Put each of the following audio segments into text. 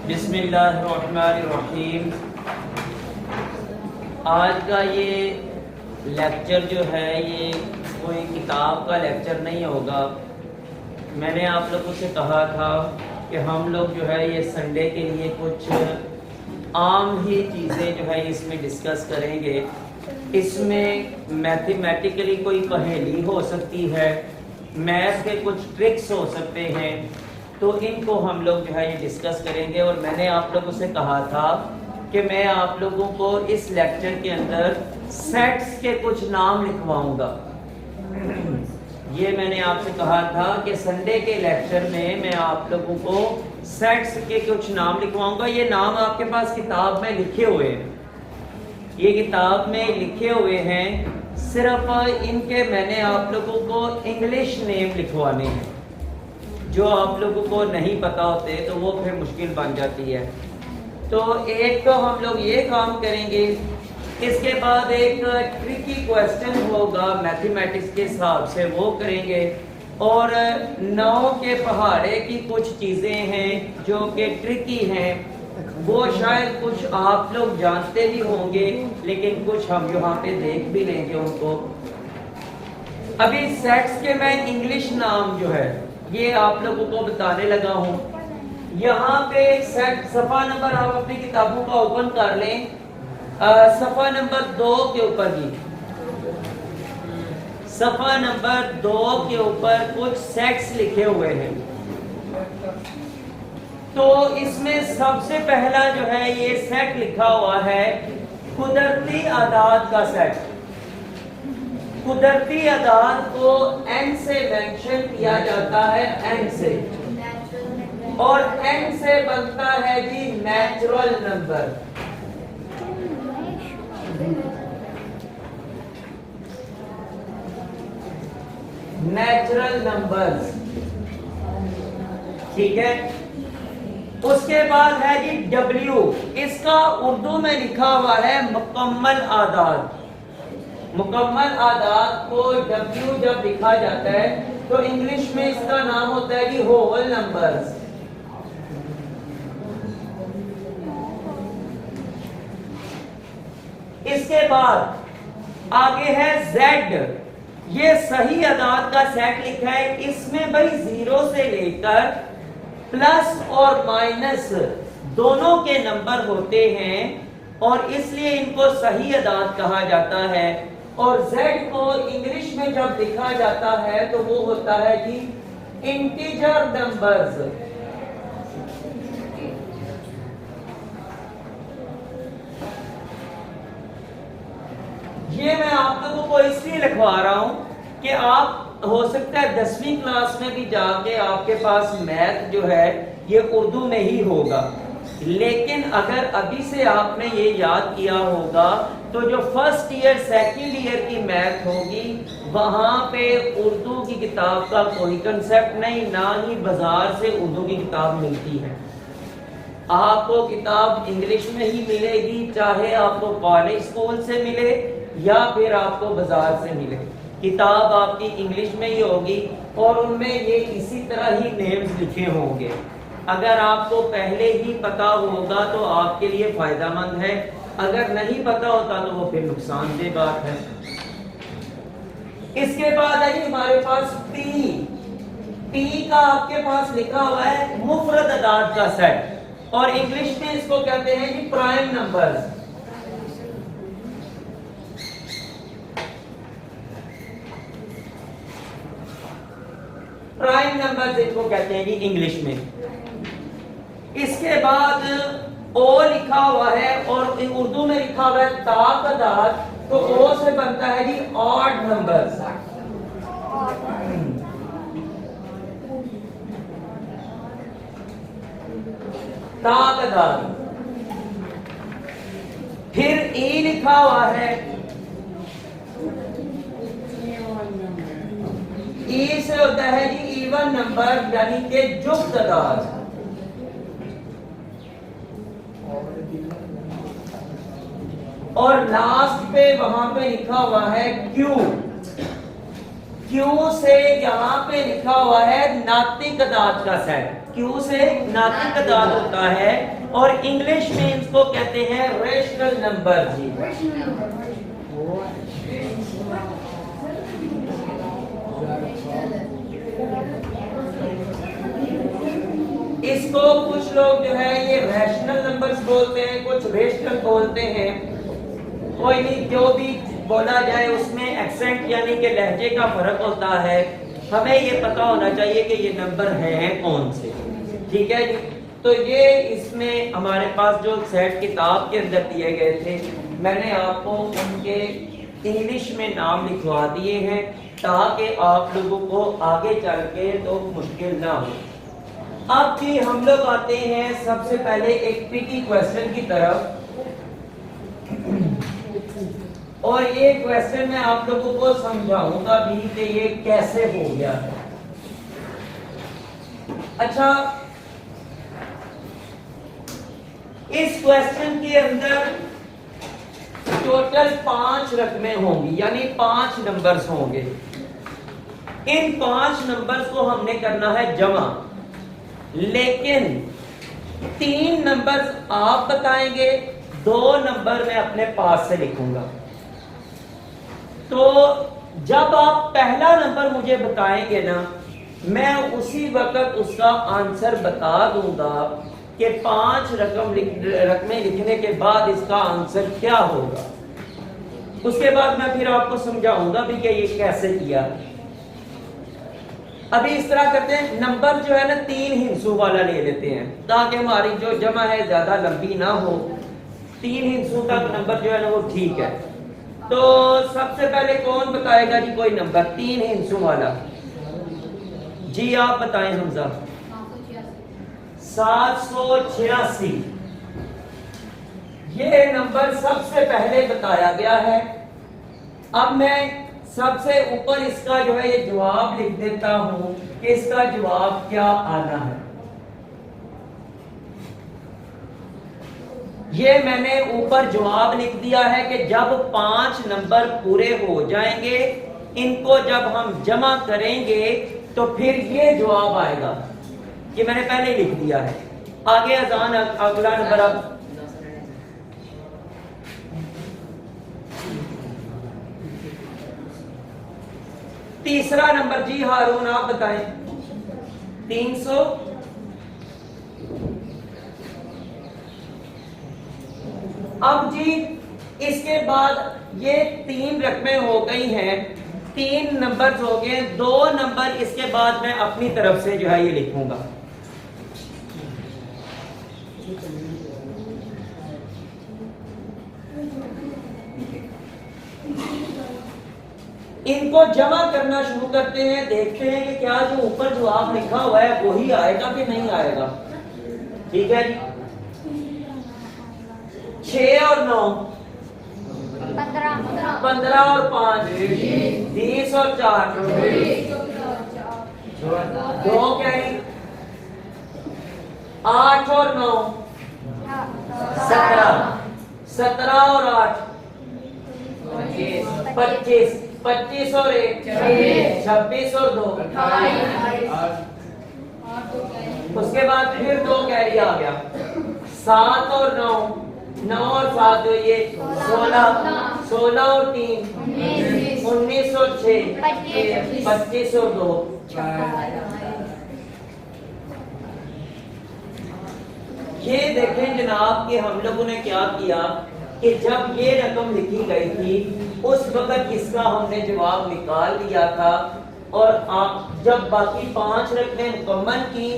बिस्मिल्लाहिर्रहमानिर्रहीम। आज का ये लेक्चर जो है ये कोई किताब का लेक्चर नहीं होगा। मैंने आप लोगों से कहा था कि हम लोग जो है ये संडे के लिए कुछ आम ही चीज़ें जो है इसमें डिस्कस करेंगे। इसमें मैथमेटिकली कोई पहेली हो सकती है, मैथ के कुछ ट्रिक्स हो सकते हैं, तो इनको हम लोग जो है ये डिस्कस करेंगे। और मैंने आप लोगों से कहा था कि मैं आप लोगों को इस लेक्चर के अंदर सेट्स के कुछ नाम लिखवाऊंगा। ये मैंने आपसे कहा था कि संडे के लेक्चर में मैं आप लोगों को सेट्स के कुछ नाम लिखवाऊंगा। ये नाम आपके पास किताब में लिखे हुए हैं, ये किताब में लिखे हुए हैं। सिर्फ इनके मैंने आप लोगों को इंग्लिश नेम लिखवाने हैं। जो आप लोगों को नहीं पता होते तो वो फिर मुश्किल बन जाती है। तो एक तो हम लोग ये काम करेंगे, इसके बाद एक ट्रिकी क्वेश्चन होगा मैथमेटिक्स के हिसाब से, वो करेंगे। और 9 के पहाड़े की कुछ चीज़ें हैं जो कि ट्रिकी हैं, वो शायद कुछ आप लोग जानते भी होंगे, लेकिन कुछ हम यहाँ पे देख भी लेंगे उनको। अभी सेट्स के मैं इंग्लिश नाम जो है ये आप लोगों को बताने लगा हूँ। यहाँ पे सेट सफ़ा नंबर आप अपनी किताबों का ओपन कर लें, सफ़ा नंबर 2 के ऊपर ही, सफ़ा नंबर 2 के ऊपर कुछ सेट्स लिखे हुए हैं। तो इसमें सबसे पहला जो है ये सेट लिखा हुआ है कुदरती आदाद का सेट। कुदरती आदाद को n से मेंशन किया जाता है, n से, और n से बनता है जी नेचुरल नंबर। नेचुरल नंबर्स, ठीक है। उसके बाद है जी W, इसका उर्दू में लिखा हुआ है मुकम्मल आदाद। मुकम्मल आदाद को W जब लिखा जाता है तो इंग्लिश में इसका नाम होता है जी होल नंबर्स। इसके बाद आगे है Z, ये सही आदाद का सेट लिखा है। इसमें भाई 0 से लेकर प्लस और माइनस दोनों के नंबर होते हैं और इसलिए इनको सही आदाद कहा जाता है। और Z को इंग्लिश में जब लिखा जाता है तो वो होता है जी इंटीजर नंबर्स। ये मैं आप लोगों को इसलिए लिखवा रहा हूं कि आप हो सकता है 10वीं क्लास में भी जाके आपके पास मैथ जो है ये उर्दू में ही होगा, लेकिन अगर अभी से आपने ये याद किया होगा तो जो फर्स्ट ईयर सेकंड ईयर की मैथ होगी वहां पे उर्दू की किताब का कोई कंसेप्ट नहीं, ना ही बाजार से उर्दू की किताब मिलती है। आपको किताब इंग्लिश में ही मिलेगी, चाहे आपको कॉलेज स्कूल से मिले या फिर आपको बाजार से मिले। किताब आपकी इंग्लिश में ही होगी और उनमें ये इसी तरह ही नेम्स लिखे होंगे। अगर आपको पहले ही पता होगा तो आपके लिए फायदेमंद है, अगर नहीं पता होता तो वो फिर नुकसानदेह बात है। इसके बाद है हमारे पास P का आपके पास लिखा हुआ है मुफरद अदाद का सेट, और इंग्लिश में इसको कहते हैं जी प्राइम नंबर्स। प्राइम नंबर्स इनको कहते हैं जी इंग्लिश में। इसके बाद O लिखा हुआ है और उर्दू में लिखा हुआ है तादाद, तो O से बनता है जी ऑड नंबर्स। तादाद। फिर E लिखा हुआ है, E से होता है जी इवन नंबर, यानी कि जुफ्त आदाद। और लास्ट पे वहां पे लिखा हुआ है Q से यहां पे लिखा हुआ है नातिक अदाद का सेट। क्यू से नातिक अदाद होता है और इंग्लिश में इसको कहते हैं रेशनल नंबर जी। इसको कुछ लोग जो है ये रैशनल नंबर्स बोलते हैं, कुछ रेशनल बोलते हैं। कोई नहीं, जो भी बोला जाए उसमें एक्सेंट यानी कि लहजे का फर्क होता है। हमें ये पता होना चाहिए कि ये नंबर हैं कौन से, ठीक है जी। तो ये इसमें हमारे पास जो सेट किताब के अंदर दिए गए थे, मैंने आपको उनके इंग्लिश में नाम लिखवा दिए हैं ताकि आप लोगों को आगे चल के तो मुश्किल ना हो। अब भी हम लोग आते हैं सबसे पहले एक ट्रिकी क्वेश्चन की तरफ, और ये क्वेश्चन मैं आप लोगों को समझाऊंगा भी कि ये कैसे हो गया है। अच्छा, इस क्वेश्चन के अंदर टोटल 5 रकमें होंगी, यानी 5 नंबर्स होंगे। इन 5 नंबर्स को हमने करना है जमा, लेकिन 3 नंबर्स आप बताएंगे, 2 नंबर मैं अपने पास से लिखूंगा। तो जब आप पहला नंबर मुझे बताएंगे ना, मैं उसी वक्त उसका आंसर बता दूंगा कि 5 रकमें लिखने के बाद इसका आंसर क्या होगा। उसके बाद मैं फिर आपको समझाऊंगा भी कि ये कैसे किया। अभी इस तरह करते हैं, नंबर जो है ना 3 हिस्सों वाला ले लेते हैं ताकि हमारी जो जमा है ज्यादा लंबी ना हो। 3 हिस्सों का नंबर जो है ना वो ठीक है। तो सबसे पहले कौन बताएगा जी कोई नंबर 3 हिस्सों वाला? जी आप बताएं हमजा। 786 ये नंबर सबसे पहले बताया गया है। अब मैं सबसे ऊपर इसका जो है ये जवाब लिख देता हूं कि इसका जवाब क्या आना है। ये मैंने ऊपर जवाब लिख दिया है कि जब 5 नंबर पूरे हो जाएंगे, इनको जब हम जमा करेंगे तो फिर ये जवाब आएगा। ये मैंने पहले लिख दिया है। आगे अजान अगला नंबर अब तीसरा नंबर जी हारून आप बताएं। 300 अब जी इसके बाद ये 3 रकमें हो गई हैं, 3 नंबर हो गए। 2 नंबर इसके बाद मैं अपनी तरफ से जो है ये लिखूंगा। इनको जमा करना शुरू करते हैं, देखते हैं कि क्या जो ऊपर जवाब लिखा हुआ है वही आएगा कि नहीं आएगा। ठीक है जी। 6 और 9 15 और 5 20 और 4 2 कैरी 8 और 9 17 और 8 25 25 और 1 26 और 2 उसके बाद फिर 2 कैरी आ गया। 7 और 9 9 और 7 जो ये 16 और 3 19 और 6 25 और 2 ये देखें जनाब कि हम लोगों ने क्या किया कि जब ये रकम लिखी गई थी उस वक्त इसका हमने जवाब निकाल लिया था, और आप जब बाकी 5 रकमें मुकम्मल की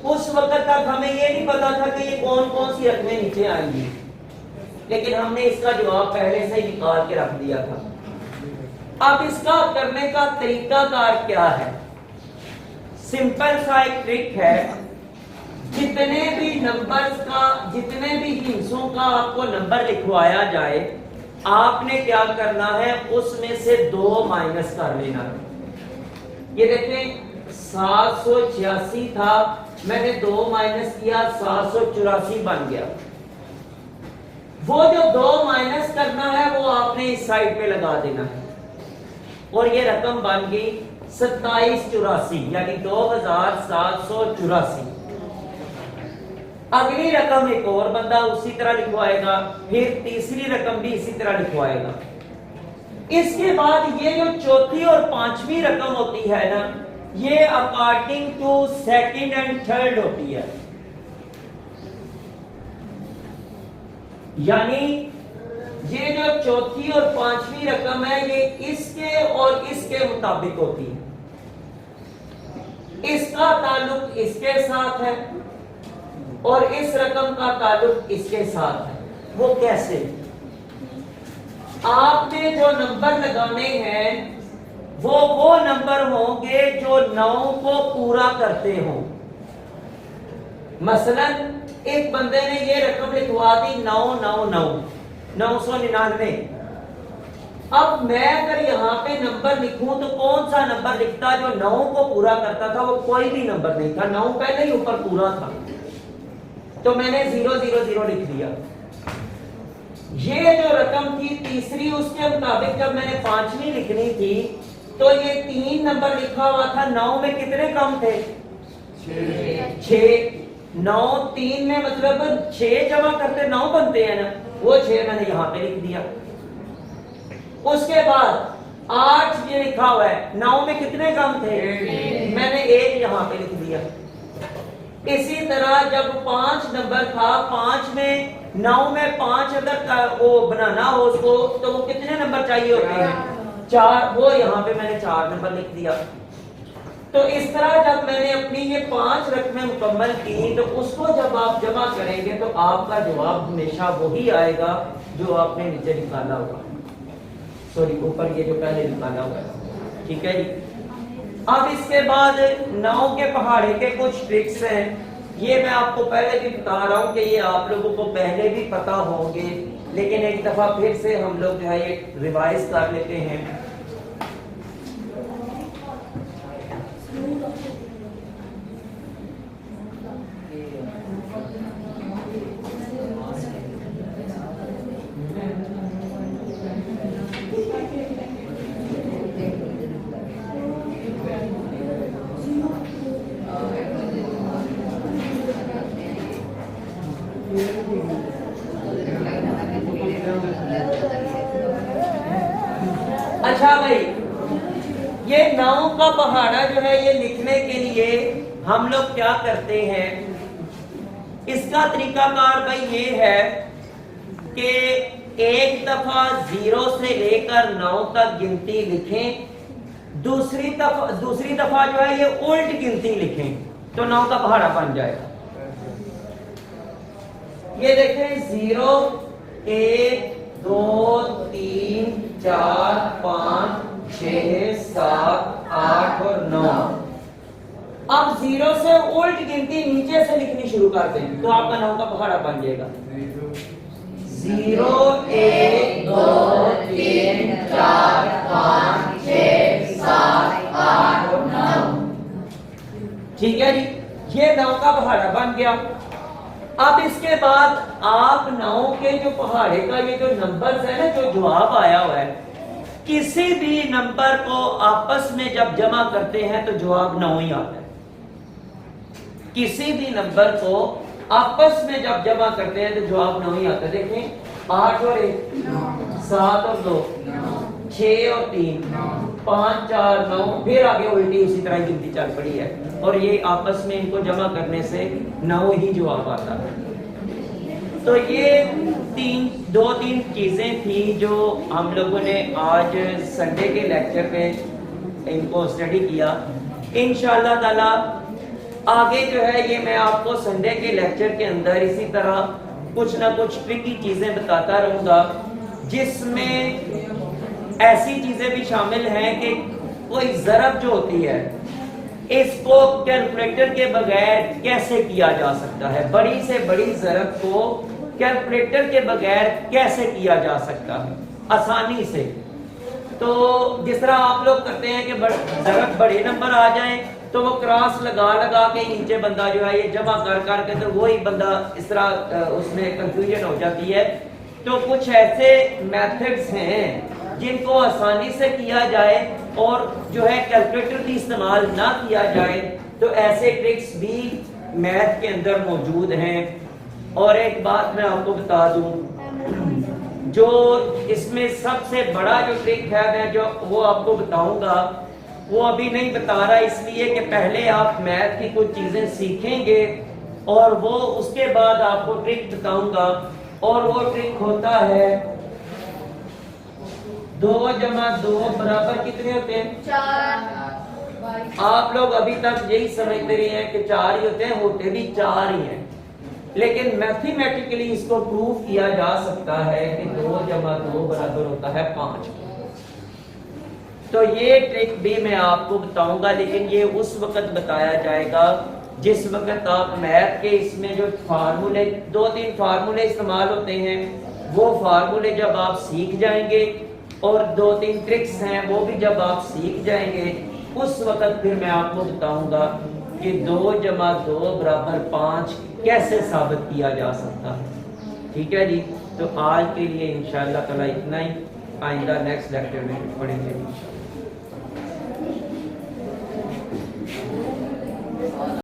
उस वक्त तक हमें ये नहीं पता था कि ये कौन कौन सी रकमें नीचे आएंगी, लेकिन हमने इसका जवाब पहले से ही निकाल के रख दिया था। अब इसका करने का तरीकाकार क्या है? सिंपल सा एक ट्रिक है। जितने भी नंबर्स का, जितने भी हिस्सों का आपको नंबर लिखवाया जाए, आपने क्या करना है उसमें से 2 माइनस कर लेना है। ये देखें 786 था, मैंने 2 माइनस किया 784 बन गया। वो जो 2 माइनस करना है वो आपने इस साइड पे लगा देना है, और ये रकम बन गई 2784 यानी 2784। अगली रकम एक और बंदा उसी तरह लिखवाएगा, फिर तीसरी रकम भी इसी तरह लिखवाएगा। इसके बाद ये जो चौथी और पांचवी रकम होती है ना, ये according to second and third होती है, यानी ये जो चौथी और पांचवी रकम है ये इसके और इसके मुताबिक होती है। इसका ताल्लुक इसके साथ है और इस रकम का ताल्लुक इसके साथ है। वो कैसे? आपने जो नंबर लगाने हैं वो नंबर होंगे जो 9 को पूरा करते हो। मसलन एक बंदे ने ये रकम लिखवा दी 999। अब मैं अगर यहाँ पे नंबर लिखूं तो कौन सा नंबर लिखता जो 9 को पूरा करता था? वो कोई भी नंबर नहीं था, 9 पहले ही ऊपर पूरा था, तो मैंने 000 लिख दिया। ये जो रकम थी तीसरी, उसके मुताबिक जब मैंने पांचवी लिखनी थी तो ये 3 नंबर लिखा हुआ था, 9 में कितने कम थे? 6। 9 3 में मतलब 6 जमा करते 9 बनते हैं ना, वो 6 मैंने यहां पे लिख दिया। उसके बाद 8 ये लिखा हुआ है, 9 में कितने कम थे? मैंने 1 यहां पे लिख दिया। इसी तरह जब 5 नंबर था, 5 में 9 में 5 अगर वो बनाना हो उसको तो वो कितने नंबर चाहिए होते हैं? 4। वो यहाँ पे मैंने 4 नंबर लिख दिया। तो इस तरह जब मैंने अपनी ये 5 रकमें मुकम्मल की तो उसको जब आप जमा करेंगे तो आपका जवाब हमेशा वही आएगा जो आपने नीचे निकाला होगा, सॉरी ऊपर ये जो पहले निकाला हुआ है। ठीक है जी। अब इसके बाद 9 के पहाड़े के कुछ ट्रिक्स हैं। ये मैं आपको पहले भी बता रहा हूँ कि ये आप लोगों को पहले भी पता होंगे, लेकिन एक दफा फिर से हम लोग जो है ये रिवाइज कर लेते हैं। अच्छा भाई, ये 9 का पहाड़ा जो है ये लिखने के लिए हम लोग क्या करते हैं? इसका तरीकाकार भाई ये है कि एक दफा 0 से लेकर 9 तक गिनती लिखें, दूसरी दफा जो है ये उल्ट गिनती लिखें तो 9 का पहाड़ा बन जाएगा। ये देखें 0 1 2 3 4 5 6 7 8 और 9। अब 0 से उल्ट गिनती नीचे से लिखनी शुरू कर दें तो आपका 9 का पहाड़ा बन जाएगा। 0 1 2 3 4 5 6 7 8 और 9। ठीक है जी, ये 9 का पहाड़ा बन गया। अब इसके बाद आप 9 के जो पहाड़े का ये जो नंबर्स है ना, जो जवाब आया हुआ है, किसी भी नंबर को आपस में जब जमा करते हैं तो जवाब 9 ही आता है। किसी भी नंबर को आपस में जब जमा करते हैं तो जवाब 9 ही आता है। देखें 8 और 1 7 और 2 6 और 3 5 4 9, फिर आगे उल्टी उसी तरह गिनती चल पड़ी है और ये आपस में इनको जमा करने से 9 ही जवाब आता है। तो ये 2-3 चीजें थी जो हम लोगों ने आज संडे के लेक्चर में इनको स्टडी किया। इंशाअल्लाह ताला आगे जो है ये मैं आपको संडे के लेक्चर के अंदर इसी तरह कुछ ना कुछ ट्रिकी चीजें बताता रहूंगा, जिसमें ऐसी चीजें भी शामिल हैं कि कोई ज़रब जो होती है इसको कैलकुलेटर के बगैर कैसे किया जा सकता है, बड़ी से बड़ी ज़रब को कैलकुलेटर के बगैर कैसे किया जा सकता है आसानी से। तो जिस तरह आप लोग करते हैं कि ज़रब बड़े नंबर आ जाएं तो वो क्रॉस लगा के नीचे बंदा जो है ये जमा कर करके तो वही बंदा इस तरह उसमें कंफ्यूजन हो जाती है। तो कुछ ऐसे मेथड्स हैं जिनको आसानी से किया जाए और जो है कैलकुलेटर भी इस्तेमाल ना किया जाए, तो ऐसे ट्रिक्स भी मैथ के अंदर मौजूद हैं। और एक बात मैं आपको बता दूं, जो इसमें सबसे बड़ा जो ट्रिक है मैं जो वो आपको बताऊंगा, वो अभी नहीं बता रहा, इसलिए कि पहले आप मैथ की कुछ चीजें सीखेंगे और वो उसके बाद आपको ट्रिक बताऊंगा। और वो ट्रिक होता है 2 + 2 बराबर कितने होते हैं? 4। आप लोग अभी तक यही समझते रहे हैं कि 4 ही होते हैं, होते भी 4 ही हैं, लेकिन मैथमेटिकली इसको प्रूव किया जा सकता है कि 2 + 2 बराबर होता है 5। तो ये ट्रिक भी मैं आपको बताऊंगा, लेकिन ये उस वक्त बताया जाएगा जिस वक्त आप मैथ के इसमें जो फार्मूले 2-3 फार्मूले इस्तेमाल होते हैं, वो फार्मूले जब आप सीख जाएंगे और 2-3 ट्रिक्स हैं वो भी जब आप सीख जाएंगे, उस वक्त फिर मैं आपको बताऊंगा कि 2 + 2 बराबर 5 कैसे साबित किया जा सकता है। ठीक है जी, तो आज के लिए इंशाअल्लाह ताला इतना ही, आइंदा नेक्स्ट लेक्चर में पढ़ेंगे इंशाअल्लाह।